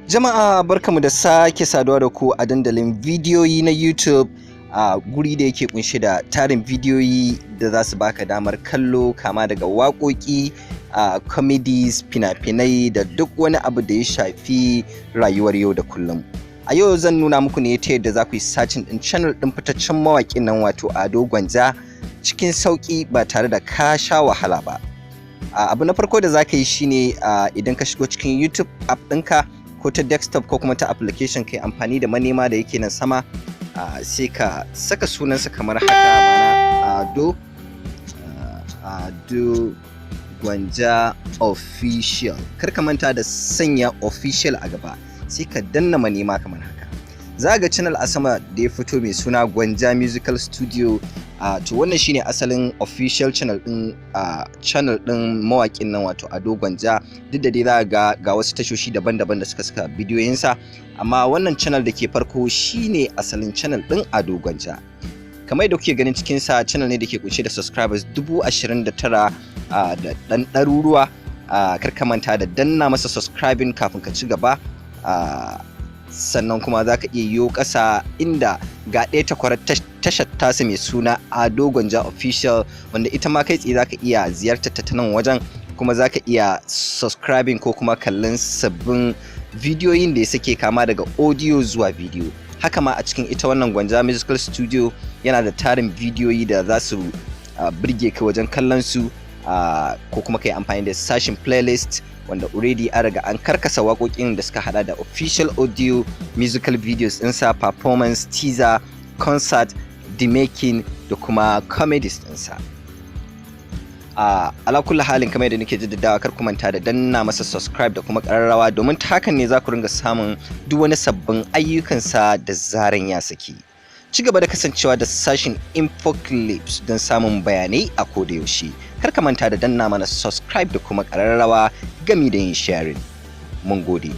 Jama'a barkamu da sake saduwa da ku a dandalin bidiyoyi na YouTube, a guri da yake kunshi da tarin bidiyoyi da za su baka damar kallo kama daga waƙoƙi, comedies, fina-finai da duk wani abu da ya shafi rayuwar yau da kullum. A yau zan nuna muku ne ta yadda za ku yi searching ɗin channel ɗin fitaccen mawaƙin nan wato Adogwanja cikin sauƙi ba tare da ka sha wahala ba. Abu na farko da za ka yi shine idan ka shigo cikin YouTube app ɗinka ko ta desktop ko kuma ta application kai amfani da manema da yake nan sama, sai ka saka sunansa kamar haka, mana Adogwanja official. Kar ka manta da sanya official a gaba, sai ka danna manema kamar haka. Za ga channel a sama da ya fito mai suna Gwanja Musical Studio. To wannan shine asalin official channel din mawaƙin nan wato Adogwanja. Duk da dai za ga wasu tashoshi daban-daban da suka saka bidiyoyinsa, amma wannan channel da ke farko shine asalin channel din Adogwanja. Kamar yadda kuke ganin cikin sa, channel ne da ke kunshe da subscribers 29,000 da ɗan ɗaruruwa. Kar ka manta da danna masa subscribing kafin ka ci gaba. Sannan kuma za ka iya yiwo ƙasa inda ga ɗaya takwarar tashar tasa mai suna Adogwanja official, wanda ita ma kai tsaye za ka iya ziyartar ta nan wajen, kuma za ka iya subscribing ko kuma kallon sabbin bidiyoyin da ya sake kama daga audio zuwa video. Haka ma a cikin ita wannan Gwanja Musical Studio yana da tarin bidiyoyi da za su birge ka wajen kallon su, ko kuma ka yi amfani da sashin playlist wanda already an riga an karkasa waƙoƙin da suka hada da official audio, musical videos ɗinsa, performance, teaser, concert, the making da kuma comedies ɗinsa. Ala kulli halin, kamar yadda nake jaddadawa, kar ku manta da danna masa subscribe da kuma ƙararrawa, domin ta hakan ne za ku ringa samun duk wani sabbin ayyukansa da zaran ya saki. Ci gaba da kasancewa da sashin info clips don samun bayanai a koda yaushe. Kar ka manta da danna mana subscribe da kuma ƙararrawa gami da yin sharing. Mun gode.